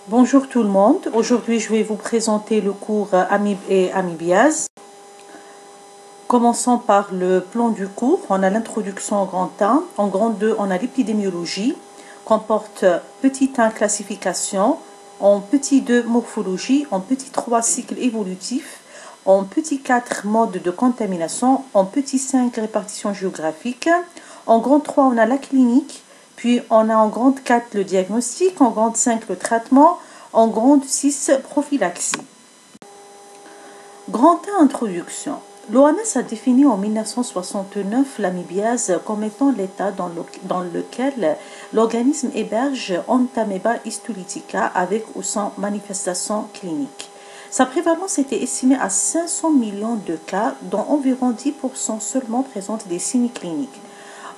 Bonjour tout le monde, aujourd'hui je vais vous présenter le cours Amibes et Amibiases. Commençons par le plan du cours. On a l'introduction en grand 1, en grand 2 on a l'épidémiologie, comporte petit 1 classification, en petit 2 morphologie, en petit 3 cycle évolutif, en petit 4 mode de contamination, en petit 5 répartition géographique, en grand 3 on a la clinique, puis on a en grande 4 le diagnostic, en grande 5 le traitement, en grande 6 prophylaxie. Grand 1 introduction. L'OMS a défini en 1969 l'amibiase comme étant l'état dans lequel l'organisme héberge Entamoeba histolytica avec ou sans manifestation clinique. Sa prévalence était estimée à 500 millions de cas, dont environ 10% seulement présentent des signes cliniques.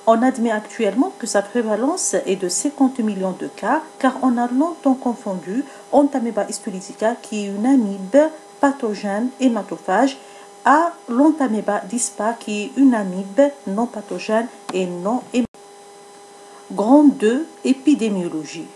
On admet actuellement que sa prévalence est de 50 millions de cas, car on a longtemps confondu Entamoeba histolytica, qui est une amibe pathogène hématophage, à l'Entamoeba dispar, qui est une amibe non pathogène et non hématophage. Grand 2, épidémiologie.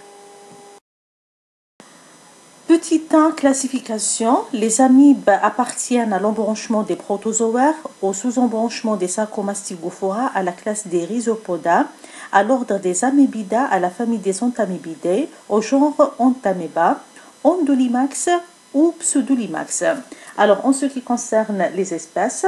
Petit 1, classification. Les amibes appartiennent à l'embranchement des protozoaires, au sous-embranchement des Sarcomastigophora, à la classe des Rhizopoda, à l'ordre des Amoebidae, à la famille des Entamoebidae, au genre Entamoeba, Endolimax ou Pseudolimax. Alors, en ce qui concerne les espèces,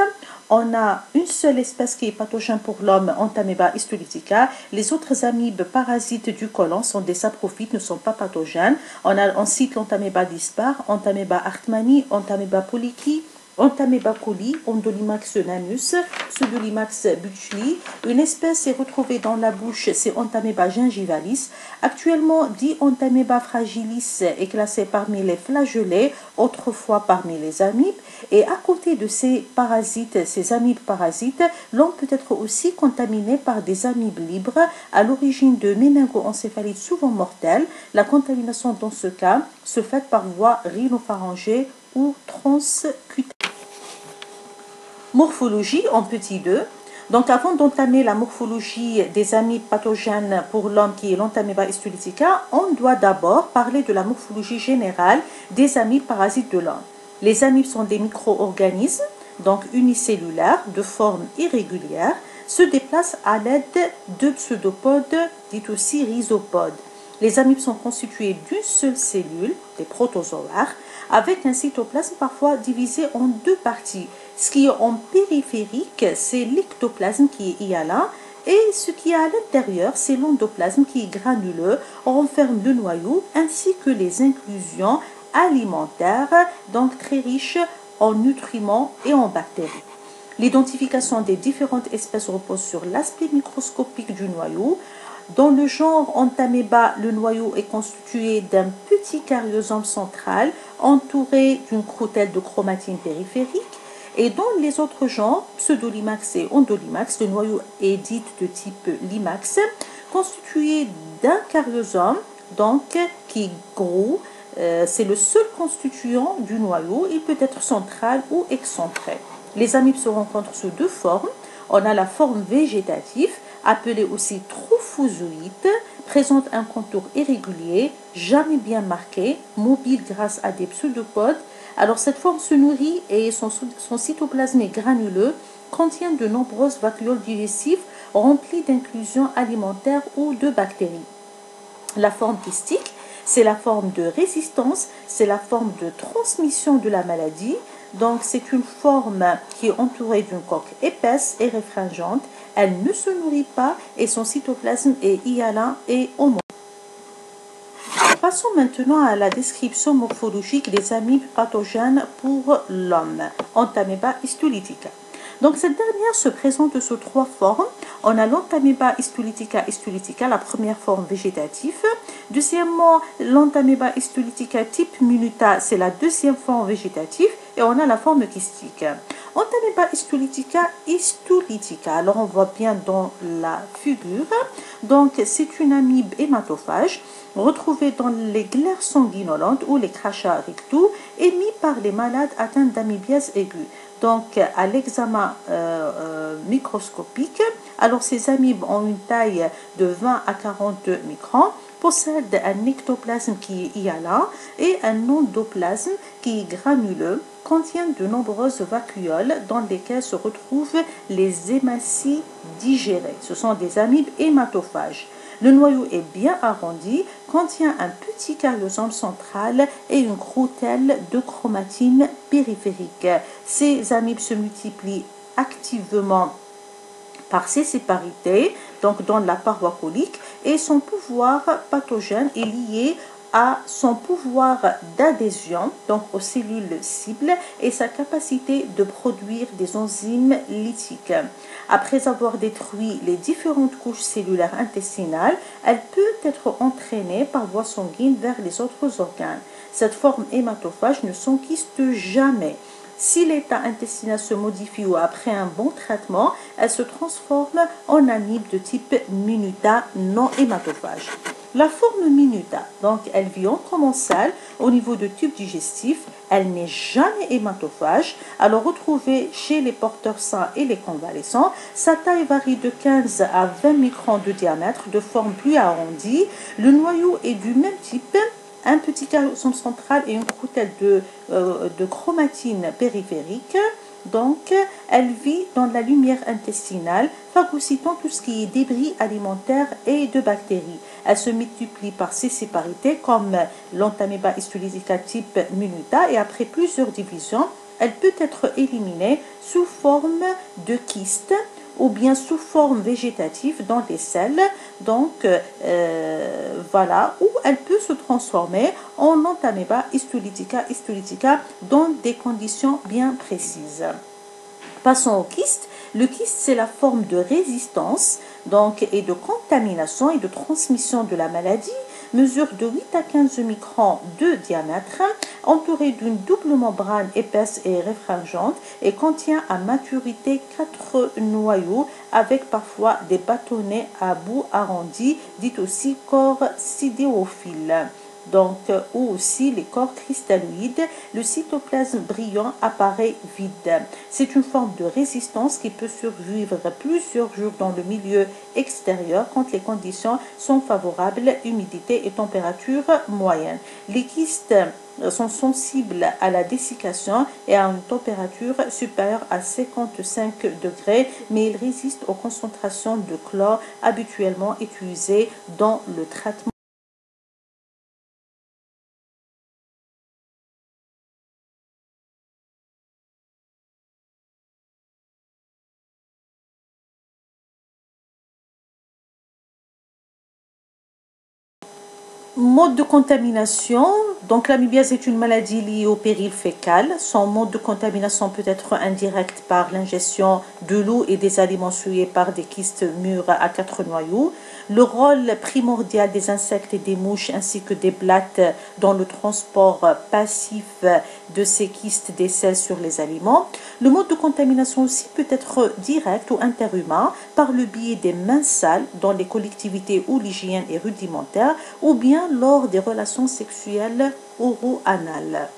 on a une seule espèce qui est pathogène pour l'homme, Entamoeba histolytica. Les autres amibes parasites du côlon sont des saprophytes, ne sont pas pathogènes. On cite l'Entamoeba dispar, Entamoeba hartmanni, Entamoeba pollici, Entamoeba coli, Endolimax nanus, Pseudolimax butchli. Une espèce est retrouvée dans la bouche, c'est Entamoeba gingivalis. Actuellement, dit Entamoeba fragilis est classé parmi les flagellés, autrefois parmi les amibes. Et à côté de ces parasites, ces amibes parasites, l'on peut être aussi contaminé par des amibes libres à l'origine de méningoencéphalite souvent mortelle. La contamination dans ce cas se fait par voie rhinopharyngée ou transcutanée. Morphologie en petit 2. Donc avant d'entamer la morphologie des amibes pathogènes pour l'homme qui est l'Entamoeba histolytica, on doit d'abord parler de la morphologie générale des amibes parasites de l'homme. Les amibes sont des micro-organismes, donc unicellulaires, de forme irrégulière, se déplacent à l'aide de pseudopodes, dits aussi rhizopodes. Les amibes sont constituées d'une seule cellule, des protozoaires, avec un cytoplasme parfois divisé en deux parties. Ce qui est en périphérique, c'est l'ectoplasme qui est hyalin, et ce qui est à l'intérieur, c'est l'endoplasme qui est granuleux, renferme le noyau, ainsi que les inclusions alimentaires, donc très riches en nutriments et en bactéries. L'identification des différentes espèces repose sur l'aspect microscopique du noyau. Dans le genre Entamoeba, le noyau est constitué d'un petit caryosome central entouré d'une croutelle de chromatine périphérique. Et dans les autres genres, Pseudolimax et Endolimax, le noyau est dit de type Limax, constitué d'un caryosome, donc qui est gros. C'est le seul constituant du noyau. Il peut être central ou excentré. Les amibes se rencontrent sous deux formes. On a la forme végétative, appelée aussi trophozoïde, présente un contour irrégulier, jamais bien marqué, mobile grâce à des pseudopodes. Alors cette forme se nourrit et son cytoplasme est granuleux, contient de nombreuses vacuoles digestives remplies d'inclusions alimentaires ou de bactéries. La forme kystique, c'est la forme de résistance, c'est la forme de transmission de la maladie. Donc c'est une forme qui est entourée d'une coque épaisse et réfringente. Elle ne se nourrit pas et son cytoplasme est hyalin et homogène. Passons maintenant à la description morphologique des amibes pathogènes pour l'homme, Entamoeba histolytica. Donc cette dernière se présente sous trois formes. On a l'Entamoeba histolytica, la première forme végétative. Deuxièmement, l'Entamoeba histolytica type minuta, c'est la deuxième forme végétative. Et on a la forme kystique. Entamoeba histolytica, alors on voit bien dans la figure. Donc c'est une amibe hématophage retrouvée dans les glaires sanguinolentes ou les crachats rectaux émis par les malades atteints d'amibiase aiguë. Donc à l'examen microscopique, alors ces amibes ont une taille de 20 à 40 microns, possède un ectoplasme qui est hyaline et un endoplasme qui est granuleux, contient de nombreuses vacuoles dans lesquelles se retrouvent les hématies digérées. Ce sont des amibes hématophages. Le noyau est bien arrondi, contient un petit caryosome central et une croutelle de chromatine périphérique. Ces amibes se multiplient activement par ses séparités, donc dans la paroi colique, et son pouvoir pathogène est lié à son pouvoir d'adhésion, donc aux cellules cibles, et sa capacité de produire des enzymes lytiques. Après avoir détruit les différentes couches cellulaires intestinales, elle peut être entraînée par voie sanguine vers les autres organes. Cette forme hématophage ne s'enkyste jamais. Si l'état intestinal se modifie ou après un bon traitement, elle se transforme en amibe de type Minuta non hématophage. La forme Minuta, donc elle vit en commensale au niveau du tube digestif, elle n'est jamais hématophage. Alors retrouvée chez les porteurs sains et les convalescents, sa taille varie de 15 à 20 microns de diamètre, de forme plus arrondie. Le noyau est du même type, un petit caryosome central et une croutelle de chromatine périphérique. Donc, elle vit dans la lumière intestinale, phagocytant tout ce qui est débris alimentaires et de bactéries. Elle se multiplie par sessiparités comme l'Entamoeba histolytica type Minuta et après plusieurs divisions, elle peut être éliminée sous forme de kyste ou bien sous forme végétative dans les selles, donc voilà, où elle peut se transformer en Entamoeba histolytica dans des conditions bien précises. Passons au kyste. Le kyste, c'est la forme de résistance donc, et de contamination et de transmission de la maladie, mesure de 8 à 15 microns de diamètre, entourée d'une double membrane épaisse et réfringente et contient à maturité 4 noyaux avec parfois des bâtonnets à bout arrondi, dit aussi corps sidérophile. Donc, ou aussi les corps cristalloïdes, le cytoplasme brillant apparaît vide. C'est une forme de résistance qui peut survivre plusieurs jours dans le milieu extérieur quand les conditions sont favorables, humidité et température moyenne. Les kystes sont sensibles à la dessiccation et à une température supérieure à 55 degrés, mais ils résistent aux concentrations de chlore habituellement utilisées dans le traitement. Mode de contamination. Donc l'amibiase est une maladie liée au péril fécal. Son mode de contamination peut être indirect par l'ingestion de l'eau et des aliments souillés par des kystes mûrs à 4 noyaux. Le rôle primordial des insectes et des mouches ainsi que des blattes dans le transport passif de ces kystes des selles sur les aliments. Le mode de contamination aussi peut être direct ou interhumain par le biais des mains sales dans les collectivités où l'hygiène est rudimentaire ou bien lors des relations sexuelles oro-anales.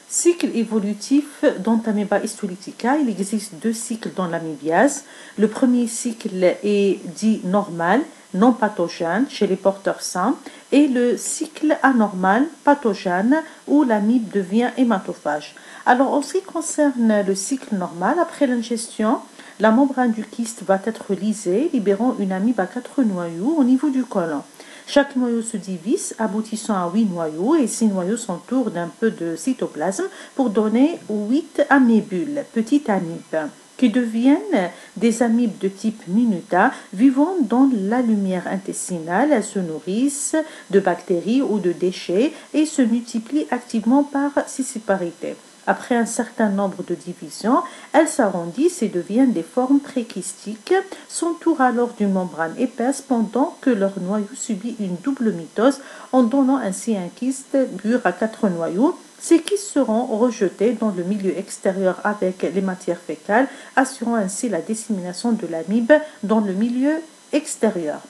Cycle évolutif d'Entamoeba histolytica. Il existe 2 cycles dans l'amibiase. Le premier cycle est dit normal, non pathogène chez les porteurs sains, et le cycle anormal, pathogène, où l'amibe devient hématophage. Alors, en ce qui concerne le cycle normal, après l'ingestion, la membrane du kyste va être lisée, libérant une amibe à 4 noyaux au niveau du côlon. Chaque noyau se divise, aboutissant à 8 noyaux, et ces noyaux s'entourent d'un peu de cytoplasme pour donner 8 amibules, petites amibes, qui deviennent des amibes de type Minuta, vivant dans la lumière intestinale. Elles se nourrissent de bactéries ou de déchets et se multiplient activement par sessiparité. Après un certain nombre de divisions, elles s'arrondissent et deviennent des formes prékystiques, s'entourent alors d'une membrane épaisse pendant que leur noyau subit une double mitose en donnant ainsi un kyste mûr à 4 noyaux. Ces kystes seront rejetés dans le milieu extérieur avec les matières fécales, assurant ainsi la dissémination de l'amibe dans le milieu extérieur.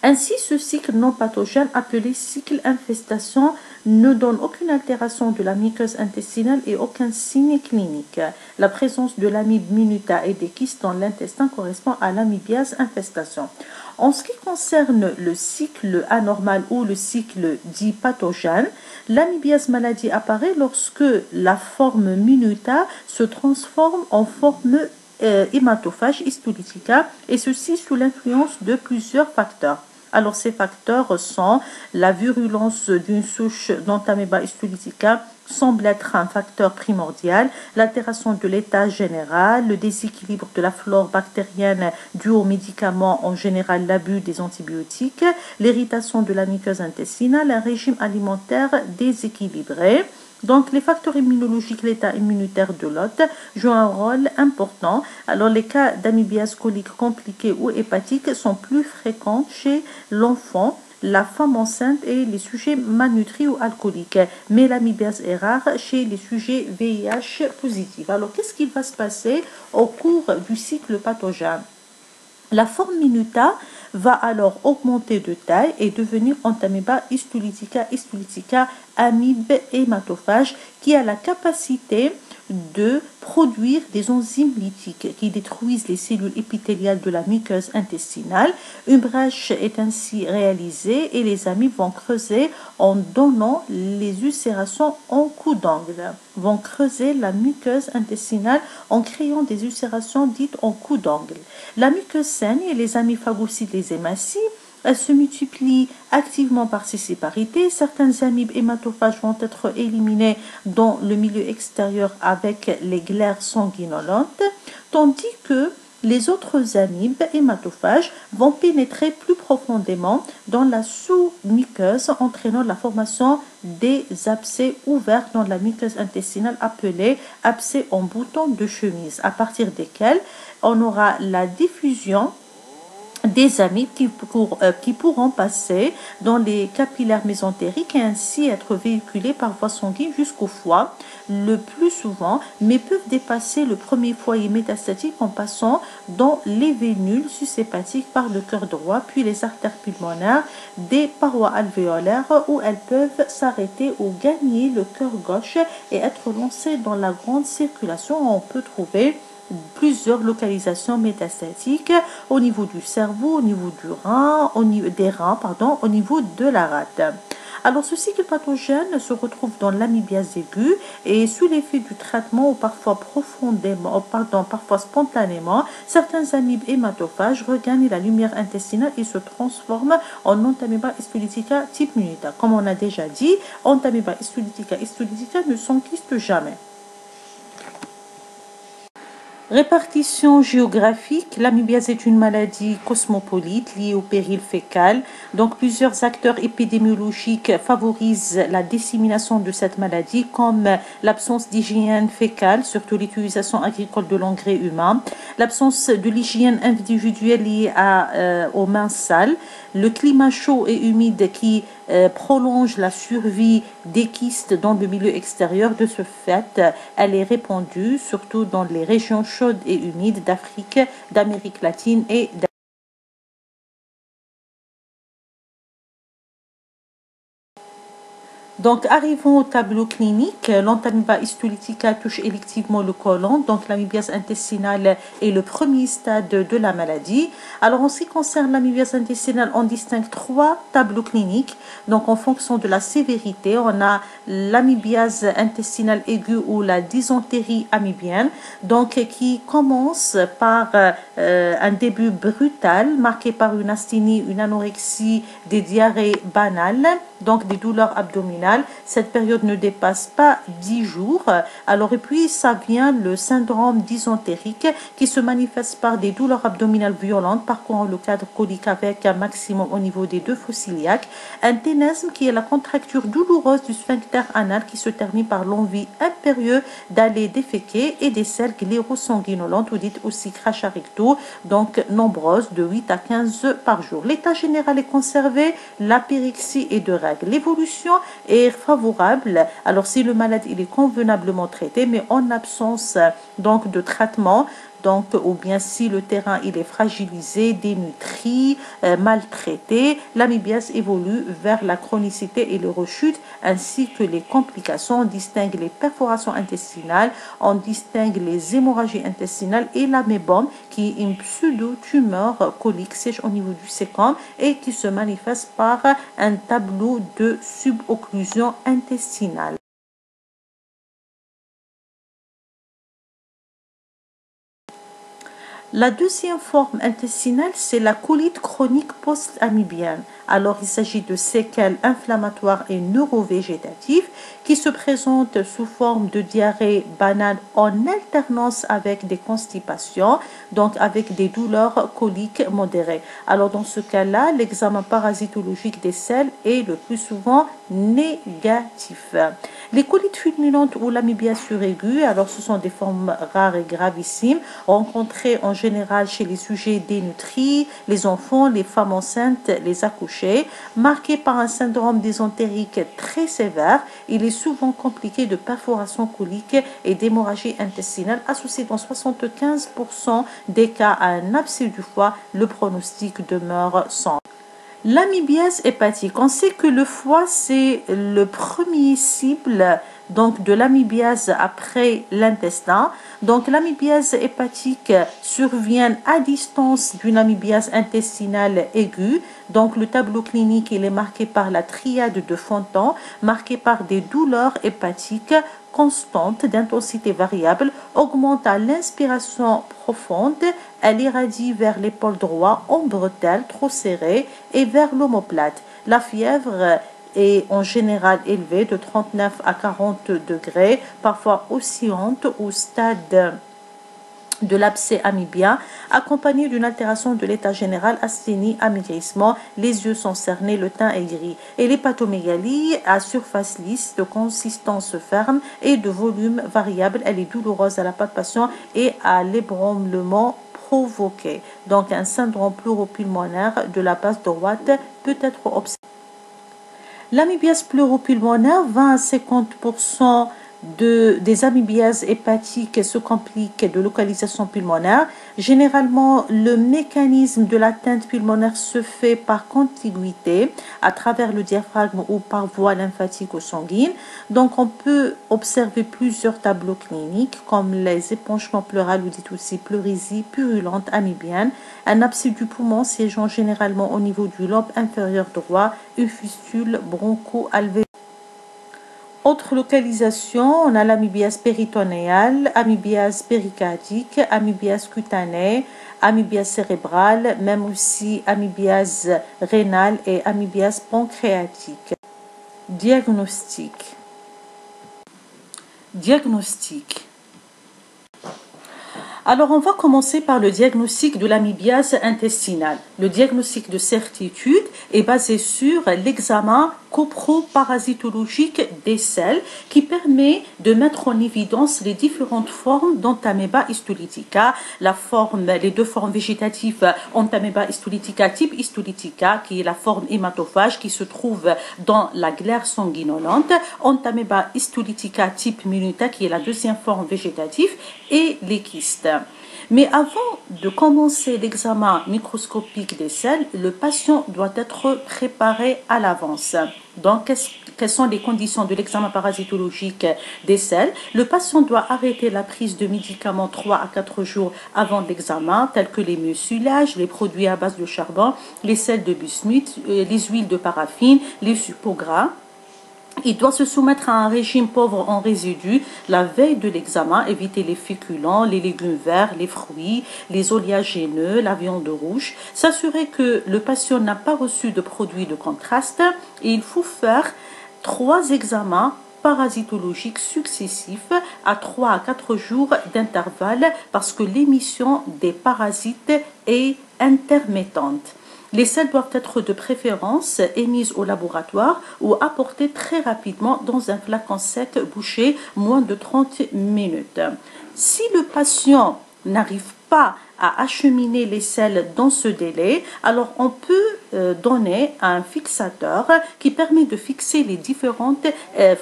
Ainsi, ce cycle non pathogène, appelé cycle infestation, ne donne aucune altération de la muqueuse intestinale et aucun signe clinique. La présence de l'amibe minuta et des kystes dans l'intestin correspond à l'amibiase infestation. En ce qui concerne le cycle anormal ou le cycle dit pathogène, l'amibiase maladie apparaît lorsque la forme minuta se transforme en forme hématophage histolytica, et ceci sous l'influence de plusieurs facteurs. Alors, ces facteurs sont la virulence d'une souche d'Entamoeba histolytica, semble être un facteur primordial, l'altération de l'état général, le déséquilibre de la flore bactérienne dû aux médicaments, en général l'abus des antibiotiques, l'irritation de la muqueuse intestinale, un régime alimentaire déséquilibré. Donc, les facteurs immunologiques, l'état immunitaire de l'hôte jouent un rôle important. Alors, les cas d'amibiase colique compliquée ou hépatique sont plus fréquents chez l'enfant, la femme enceinte et les sujets malnutris ou alcooliques. Mais l'amibiase est rare chez les sujets VIH positifs. Alors, qu'est-ce qui va se passer au cours du cycle pathogène? La forme minuta va alors augmenter de taille et devenir Entamoeba histolytica, amibe hématophage, qui a la capacité de produire des enzymes lytiques qui détruisent les cellules épithéliales de la muqueuse intestinale. Une brèche est ainsi réalisée et les amibes vont creuser en donnant les ulcérations en coup d'angle. Vont creuser la muqueuse intestinale en créant des ulcérations dites en coup d'angle. La muqueuse saigne et les amibes phagocytent les hématies. Elles se multiplient activement par sessiparité. Certaines amibes hématophages vont être éliminées dans le milieu extérieur avec les glaires sanguinolentes, tandis que les autres amibes hématophages vont pénétrer plus profondément dans la sous-muqueuse, entraînant la formation des abcès ouverts dans la muqueuse intestinale appelés abcès en bouton de chemise, à partir desquels on aura la diffusion des amibes qui pourront passer dans les capillaires mésentériques et ainsi être véhiculés par voie sanguine jusqu'au foie le plus souvent, mais peuvent dépasser le premier foyer métastatique en passant dans les vénules sushépatiques par le cœur droit, puis les artères pulmonaires des parois alvéolaires, où elles peuvent s'arrêter ou gagner le cœur gauche et être lancées dans la grande circulation. On peut trouver plusieurs localisations métastatiques au niveau du cerveau, au niveau du rein, au niveau des reins, au niveau de la rate. Alors, ce cycle pathogène se retrouve dans l'amibiase aiguë et sous l'effet du traitement ou parfois parfois spontanément, certains amibes hématophages regagnent la lumière intestinale et se transforment en Entamoeba histolytica type minuta. Comme on a déjà dit, Entamoeba histolytica ne s'enquiste jamais. Répartition géographique. L'amibiase est une maladie cosmopolite liée au péril fécal. Donc, plusieurs acteurs épidémiologiques favorisent la dissémination de cette maladie, comme l'absence d'hygiène fécale, surtout l'utilisation agricole de l'engrais humain, l'absence de l'hygiène individuelle liée aux mains sales, le climat chaud et humide qui prolonge la survie des kystes dans le milieu extérieur. De ce fait, elle est répandue surtout dans les régions chaudes et humides d'Afrique, d'Amérique latine et Donc, arrivons au tableau clinique. L'Entamoeba histolytica touche électivement le côlon. Donc, l'amibiase intestinale est le premier stade de la maladie. Alors, en ce qui concerne l'amibiase intestinale, on distingue 3 tableaux cliniques. Donc, en fonction de la sévérité, on a l'amibiase intestinale aiguë ou la dysentérie amibienne. Donc, qui commence par un début brutal, marqué par une asthénie, une anorexie, des diarrhées banales, donc des douleurs abdominales. Cette période ne dépasse pas 10 jours. Alors, et puis, ça vient le syndrome dysentérique qui se manifeste par des douleurs abdominales violentes, parcourant le cadre colique avec un maximum au niveau des 2 fosses iliaques. Un ténesme qui est la contracture douloureuse du sphincter anal qui se termine par l'envie impérieuse d'aller déféquer et des selles glérosanguinolentes ou dites aussi crachats rectaux, donc nombreuses de 8 à 15 par jour. L'état général est conservé, la pyrexie est de règle. L'évolution est favorable. Alors, si le malade il est convenablement traité, mais en absence donc de traitement, donc, ou bien si le terrain il est fragilisé, dénutri, maltraité, l'amibiase évolue vers la chronicité et les rechutes, ainsi que les complications. On distingue les perforations intestinales, on distingue les hémorragies intestinales et l'amébome, qui est une pseudo-tumeur colique sèche au niveau du sécom et qui se manifeste par un tableau de subocclusion intestinale. La deuxième forme intestinale, c'est la colite chronique post-amibienne. Alors, il s'agit de séquelles inflammatoires et neurovégétatives qui se présentent sous forme de diarrhée banale en alternance avec des constipations, donc avec des douleurs coliques modérées. Alors, dans ce cas-là, l'examen parasitologique des selles est le plus souvent négatif. Les colites fulminantes ou l'amibiature aiguë, alors ce sont des formes rares et gravissimes, rencontrées en général chez les sujets dénutris, les enfants, les femmes enceintes, les accouchés, marquées par un syndrome dysentérique très sévère. Il est souvent compliqué de perforation colique et d'hémorragie intestinale associée dans 75% des cas à un abcès du foie. Le pronostic demeure sombre. L'amibiase hépatique, on sait que le foie c'est le premier cible donc de l'amibiase après l'intestin. Donc l'amibiase hépatique survient à distance d'une amibiase intestinale aiguë. Donc le tableau clinique il est marqué par la triade de Fontan, marqué par des douleurs hépatiques constante d'intensité variable, augmente à l'inspiration profonde, elle irradie vers l'épaule droite en bretelle trop serrée et vers l'omoplate. La fièvre est en général élevée de 39 à 40 degrés, parfois oscillante au stade de l'abcès amibien, accompagné d'une altération de l'état général, asthénie, amaigrissement, les yeux sont cernés, le teint est gris. Et l'hépatomégalie à surface lisse, de consistance ferme et de volume variable, elle est douloureuse à la palpation et à l'ébranlement provoqué. Donc un syndrome pleuropulmonaire de la base droite peut être observé. L'amibiase pleuropulmonaire, 20 à 50% des amibiases hépatiques se compliquent de localisation pulmonaire. Généralement, le mécanisme de l'atteinte pulmonaire se fait par contiguïté à travers le diaphragme ou par voie lymphatique ou sanguine. Donc, on peut observer plusieurs tableaux cliniques comme les épanchements pleurales ou dites aussi pleurésie purulente amibienne, un abcès du poumon siégeant généralement au niveau du lobe inférieur droit, une fistule broncho-alvéolaire. Autre localisation, on a l'amibiase péritonéale, amibiase péricardique, amibiase cutanée, amibiase cérébrale, même aussi amibiase rénale et amibiase pancréatique. Diagnostic. Alors, on va commencer par le diagnostic de l'amibiase intestinale. Le diagnostic de certitude est basé sur l'examen coproparasitologique des selles qui permet de mettre en évidence les différentes formes d'Entamoeba histolytica. Les deux formes végétatives, Entamoeba histolytica type histolytica, qui est la forme hématophage qui se trouve dans la glaire sanguinolente, Entamoeba histolytica type minuta, qui est la deuxième forme végétative, et les kystes. Mais avant de commencer l'examen microscopique des selles, le patient doit être préparé à l'avance. Donc, quelles sont les conditions de l'examen parasitologique des selles? Le patient doit arrêter la prise de médicaments 3 à 4 jours avant l'examen, tels que les mucilages, les produits à base de charbon, les sels de bismuth, les huiles de paraffine, les suppos gras. Il doit se soumettre à un régime pauvre en résidus la veille de l'examen, éviter les féculents, les légumes verts, les fruits, les oléagineux, la viande rouge, s'assurer que le patient n'a pas reçu de produits de contraste et il faut faire 3 examens parasitologiques successifs à 3 à 4 jours d'intervalle parce que l'émission des parasites est intermittente. Les selles doivent être de préférence émises au laboratoire ou apportées très rapidement dans un flacon sec bouché moins de 30 minutes. Si le patient n'arrive pas à acheminer les selles dans ce délai, alors on peut donner un fixateur qui permet de fixer les différentes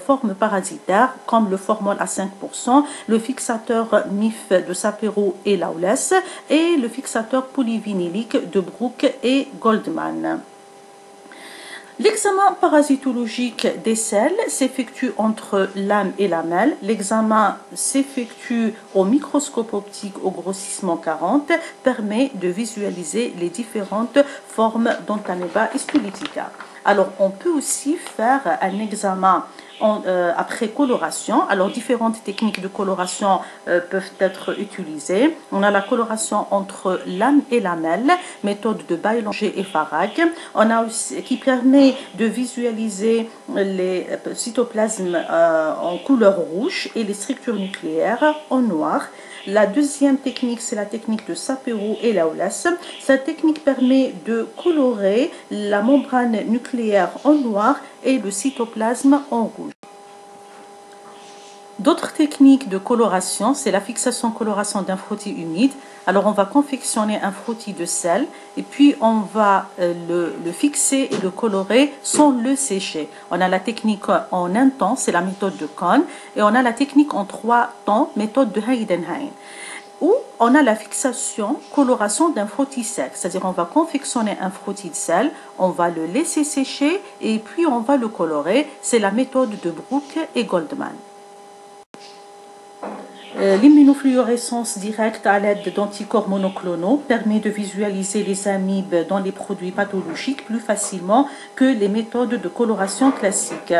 formes parasitaires comme le formol à 5%, le fixateur MIF de Sapero et Lawless et le fixateur polyvinylique de Brook et Goldman. L'examen parasitologique des selles s'effectue entre lame et lamelle. L'examen s'effectue au microscope optique au grossissement 40, permet de visualiser les différentes formes d'Entamoeba histolytica. Alors, on peut aussi faire un examen après coloration. Alors, différentes techniques de coloration peuvent être utilisées. On a la coloration entre lame et lamelle, méthode de Baillanger et Farag. On a aussi qui permet de visualiser les cytoplasmes en couleur rouge et les structures nucléaires en noir. La deuxième technique, c'est la technique de Sapero et Lawless. Cette technique permet de colorer la membrane nucléaire en noir et le cytoplasme en rouge. D'autres techniques de coloration, c'est la fixation-coloration d'un frottis humide. Alors, on va confectionner un frottis de sel et puis on va le fixer et le colorer sans le sécher. On a la technique en un temps, c'est la méthode de Kohn, et on a la technique en 3 temps, méthode de Heidenhain, où on a la fixation, coloration d'un frottis sec. C'est-à-dire, on va confectionner un frottis de sel, on va le laisser sécher et puis on va le colorer. C'est la méthode de Brook et Goldman. L'immunofluorescence directe à l'aide d'anticorps monoclonaux permet de visualiser les amibes dans les produits pathologiques plus facilement que les méthodes de coloration classiques.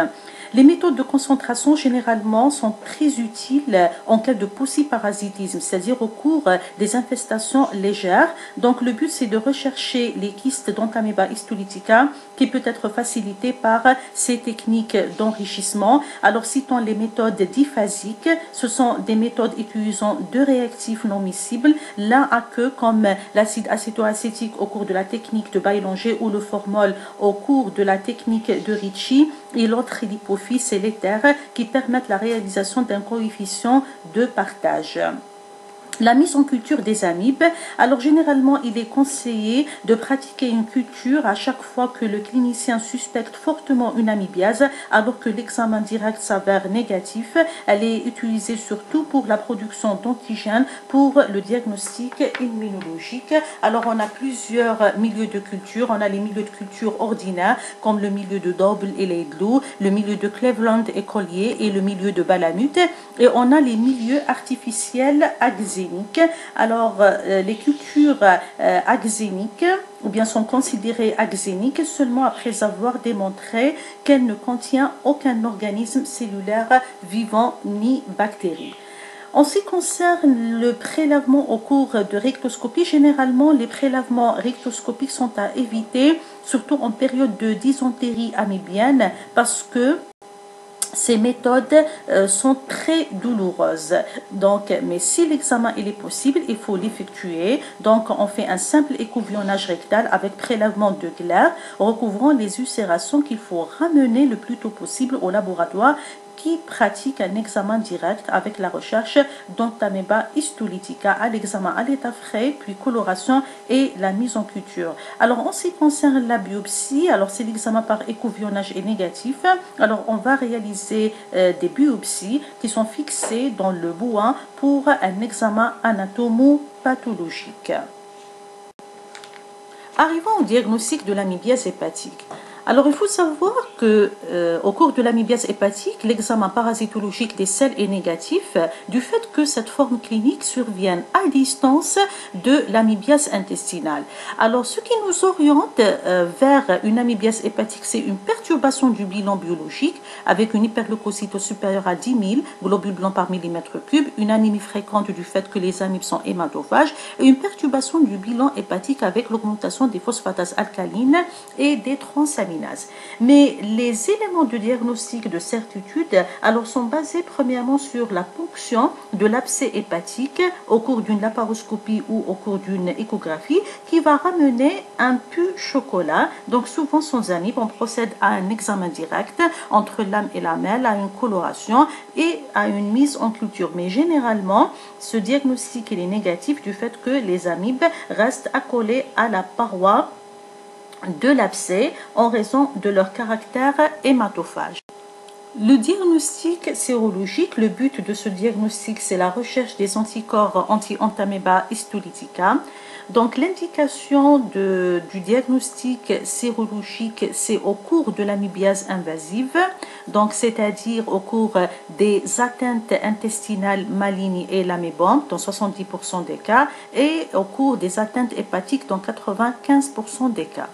Les méthodes de concentration généralement sont très utiles en cas de pauciparasitisme, c'est-à-dire au cours des infestations légères. Donc le but c'est de rechercher les kystes d'Entamoeba histolytica qui peut être facilité par ces techniques d'enrichissement. Alors citons les méthodes diphasiques, ce sont des méthodes utilisant deux réactifs non miscibles, l'un à queue comme l'acide acétoacétique au cours de la technique de Baillanger ou le formol au cours de la technique de Ricci, et l'autre l'hypophyse et l'éther qui permettent la réalisation d'un coefficient de partage. La mise en culture des amibes. Alors généralement, il est conseillé de pratiquer une culture à chaque fois que le clinicien suspecte fortement une amibiase, alors que l'examen direct s'avère négatif. Elle est utilisée surtout pour la production d'antigènes pour le diagnostic immunologique. Alors on a plusieurs milieux de culture. On a les milieux de culture ordinaires comme le milieu de Doble et Laidlaw, le milieu de Cleveland et Collier et le milieu de Balamut. Et on a les milieux artificiels axéniques. Alors, les cultures axéniques ou bien sont considérées axéniques seulement après avoir démontré qu'elles ne contiennent aucun organisme cellulaire vivant ni bactérie. En ce qui concerne le prélèvement au cours de rectoscopie, généralement les prélèvements rectoscopiques sont à éviter, surtout en période de dysentérie amibienne, parce que ces méthodes sont très douloureuses. Donc, mais si l'examen il est possible, il faut l'effectuer. Donc, on fait un simple écouvillonnage rectal avec prélèvement de glaire recouvrant les ulcérations qu'il faut ramener le plus tôt possible au laboratoire qui pratique un examen direct avec la recherche d'Entamoeba histolytica à l'examen à l'état frais, puis coloration et la mise en culture. Alors, en ce qui concerne la biopsie, alors si l'examen par écouvillonnage est négatif, alors on va réaliser des biopsies qui sont fixées dans le bois pour un examen anatomopathologique. Arrivons au diagnostic de l'amibiase hépatique. Alors, il faut savoir que au cours de l'amibiase hépatique, l'examen parasitologique des selles est négatif du fait que cette forme clinique survient à distance de l'amibiase intestinale. Alors, ce qui nous oriente vers une amibiase hépatique, c'est une perturbation du bilan biologique avec une hyperleucocytose supérieure à 10 000 globules blancs par millimètre cube, une anémie fréquente du fait que les amibes sont hématophages et une perturbation du bilan hépatique avec l'augmentation des phosphatases alcalines et des transaminés. transaminase. Mais les éléments de diagnostic de certitude alors sont basés premièrement sur la ponction de l'abcès hépatique au cours d'une laparoscopie ou au cours d'une échographie qui va ramener un pu chocolat. Donc souvent sans amib, on procède à un examen direct entre l'âme et la mêle, à une coloration et à une mise en culture. Mais généralement, ce diagnostic est négatif du fait que les amibes restent accolées à la paroi de l'abcès en raison de leur caractère hématophage. Le diagnostic sérologique, le but de ce diagnostic, c'est la recherche des anticorps anti-entamoeba histolytica. Donc l'indication du diagnostic sérologique, c'est au cours de l'amibiase invasive, donc c'est-à-dire au cours des atteintes intestinales malignes et l'amébanque dans 70% des cas et au cours des atteintes hépatiques dans 95% des cas.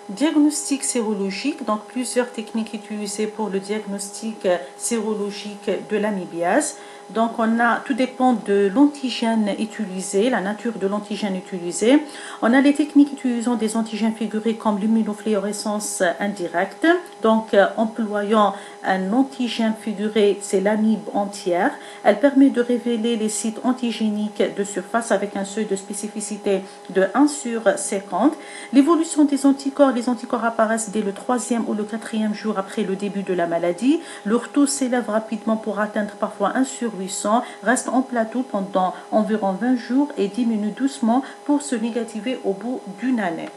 Diagnostic sérologique, donc plusieurs techniques utilisées pour le diagnostic sérologique de l'amibiase. Donc tout dépend de l'antigène utilisé, la nature de l'antigène utilisé. On a les techniques utilisant des antigènes figurés comme l'immunofluorescence indirecte, donc employant un antigène figuré, c'est l'amibe entière. Elle permet de révéler les sites antigéniques de surface avec un seuil de spécificité de 1 sur 50. L'évolution des anticorps, les anticorps apparaissent dès le 3e ou le 4e jour après le début de la maladie. Leur taux s'élève rapidement pour atteindre parfois 1 sur 800, reste en plateau pendant environ 20 jours et diminue doucement pour se négativer au bout d'une année.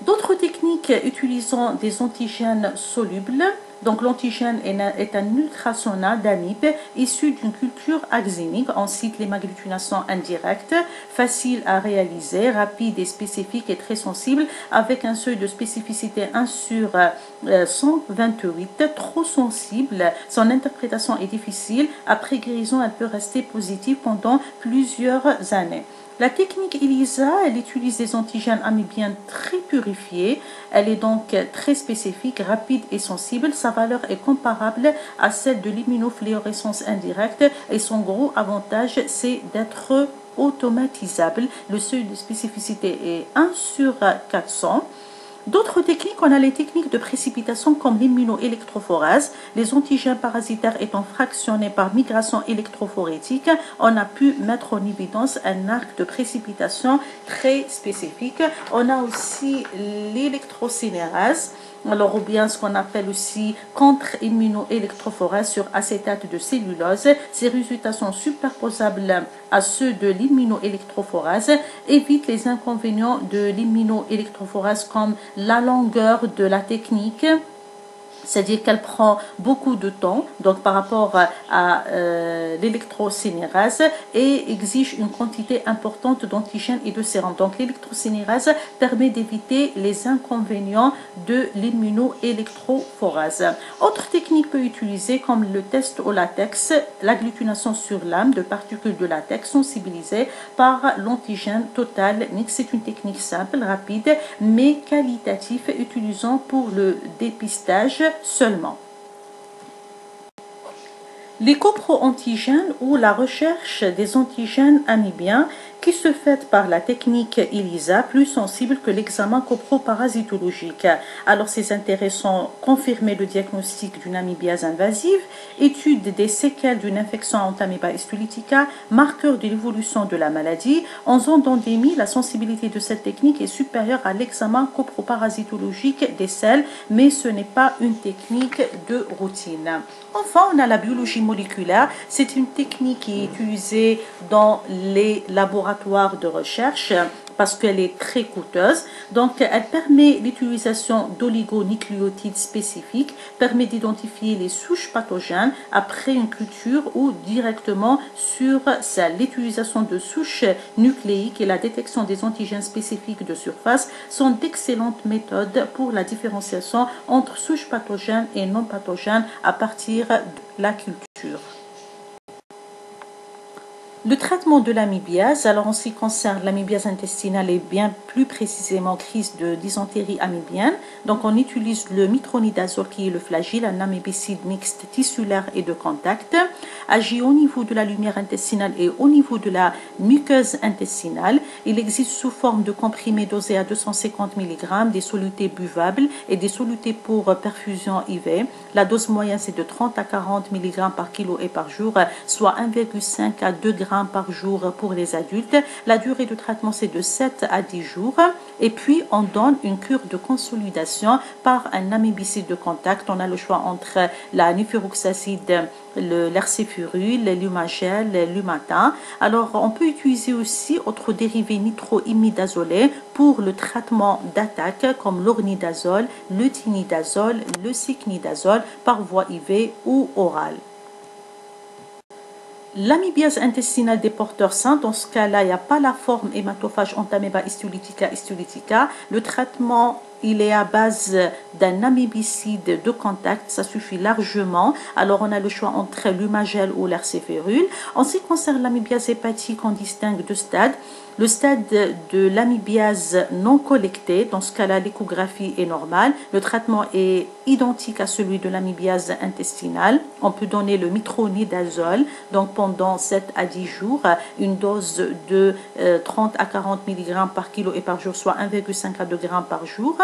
D'autres techniques utilisant des antigènes solubles. Donc l'antigène est un ultrasonat d'amibes issu d'une culture axénique. On cite l'hémagglutination indirecte, facile à réaliser, rapide et spécifique et très sensible, avec un seuil de spécificité 1 sur 128, trop sensible. Son interprétation est difficile. Après guérison, elle peut rester positive pendant plusieurs années. La technique ELISA, elle utilise des antigènes amibiens très purifiés. Elle est donc très spécifique, rapide et sensible. Sa valeur est comparable à celle de l'immunofluorescence indirecte et son gros avantage, c'est d'être automatisable. Le seuil de spécificité est 1 sur 400. D'autres techniques, on a les techniques de précipitation comme l'immunoélectrophorèse. Les antigènes parasitaires étant fractionnés par migration électrophorétique, on a pu mettre en évidence un arc de précipitation très spécifique. On a aussi l'électrocinérase. Alors, ou bien ce qu'on appelle aussi contre-immunoélectrophorèse sur acétate de cellulose. Ces résultats sont superposables à ceux de l'immunoélectrophorèse, évite les inconvénients de l'immunoélectrophorèse comme la longueur de la technique, c'est-à-dire qu'elle prend beaucoup de temps, donc par rapport à l'électrocinérase, et exige une quantité importante d'antigènes et de sérum. Donc l'électrocinérase permet d'éviter les inconvénients de l'immunoélectrophorèse. Autre technique peut utiliser comme le test au latex, l'agglutination sur lame de particules de latex sensibilisées par l'antigène total. C'est une technique simple, rapide, mais qualitative, utilisant pour le dépistage seulement. Les copro-antigènes ou la recherche des antigènes amibiens qui se fait par la technique ELISA, plus sensible que l'examen coproparasitologique. Alors c'est intéressant, confirmer le diagnostic d'une amibiase invasive, étude des séquelles d'une infection entamoeba histolytica, marqueur de l'évolution de la maladie. En zone d'endémie, la sensibilité de cette technique est supérieure à l'examen coproparasitologique des selles, mais ce n'est pas une technique de routine. Enfin, on a la biologie moléculaire. C'est une technique qui est utilisée dans les laboratoires de recherche parce qu'elle est très coûteuse. Donc, elle permet l'utilisation d'oligonucléotides spécifiques, permet d'identifier les souches pathogènes après une culture ou directement sur celle. L'utilisation de souches nucléiques et la détection des antigènes spécifiques de surface sont d'excellentes méthodes pour la différenciation entre souches pathogènes et non pathogènes à partir de la culture. Le traitement de l'amibiase, alors en ce qui concerne l'amibiase intestinale et bien plus précisément crise de dysentérie amibienne, donc on utilise le metronidazole qui est le flagelle, un amibicide mixte tissulaire et de contact, agit au niveau de la lumière intestinale et au niveau de la muqueuse intestinale. Il existe sous forme de comprimés dosés à 250 mg, des solutés buvables et des solutés pour perfusion IV. La dose moyenne c'est de 30 à 40 mg par kilo et par jour, soit 1,5 à 2 g par jour pour les adultes. La durée de traitement c'est de 7 à 10 jours et puis on donne une cure de consolidation par un amibicide de contact. On a le choix entre la nifuroxacide, l'ercéfuril, l'umagel, l'umata. Alors on peut utiliser aussi autres dérivés nitroimidazolés pour le traitement d'attaque comme l'ornidazole, le tinidazole, le cycnidazole par voie IV ou orale. L'amibiase intestinale des porteurs sains, dans ce cas-là, il n'y a pas la forme hématophage entamoeba histolytica. Le traitement, il est à base d'un amibicide de contact, ça suffit largement. Alors, on a le choix entre l'umagel ou l'ercéférul. En ce qui concerne l'amibiase hépatique, on distingue deux stades. Le stade de l'amibiase non collectée, dans ce cas-là, l'échographie est normale. Le traitement est identique à celui de l'amibiase intestinale. On peut donner le metronidazole, donc pendant 7 à 10 jours, une dose de 30 à 40 mg par kilo et par jour, soit 1,5 à 2 g par jour.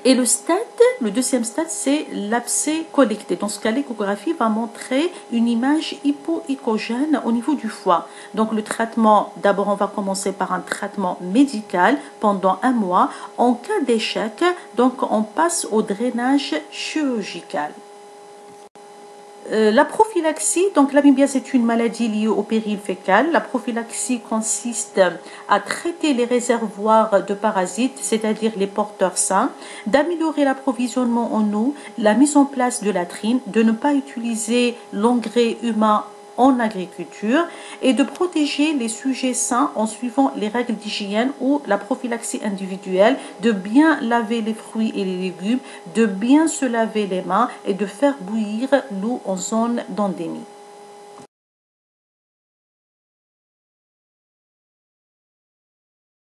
Et le deuxième stade, c'est l'abcès collecté. Dans ce cas, l'échographie va montrer une image hypoéchogène au niveau du foie. Donc, le traitement, d'abord, on va commencer par un traitement médical pendant 1 mois. En cas d'échec, donc, on passe au drainage chirurgical. La prophylaxie, donc l'amibiase est une maladie liée au péril fécal. La prophylaxie consiste à traiter les réservoirs de parasites, c'est-à-dire les porteurs sains, d'améliorer l'approvisionnement en eau, la mise en place de latrines, de ne pas utiliser l'engrais humain en agriculture et de protéger les sujets sains en suivant les règles d'hygiène ou la prophylaxie individuelle, de bien laver les fruits et les légumes, de bien se laver les mains et de faire bouillir l'eau en zone d'endémie.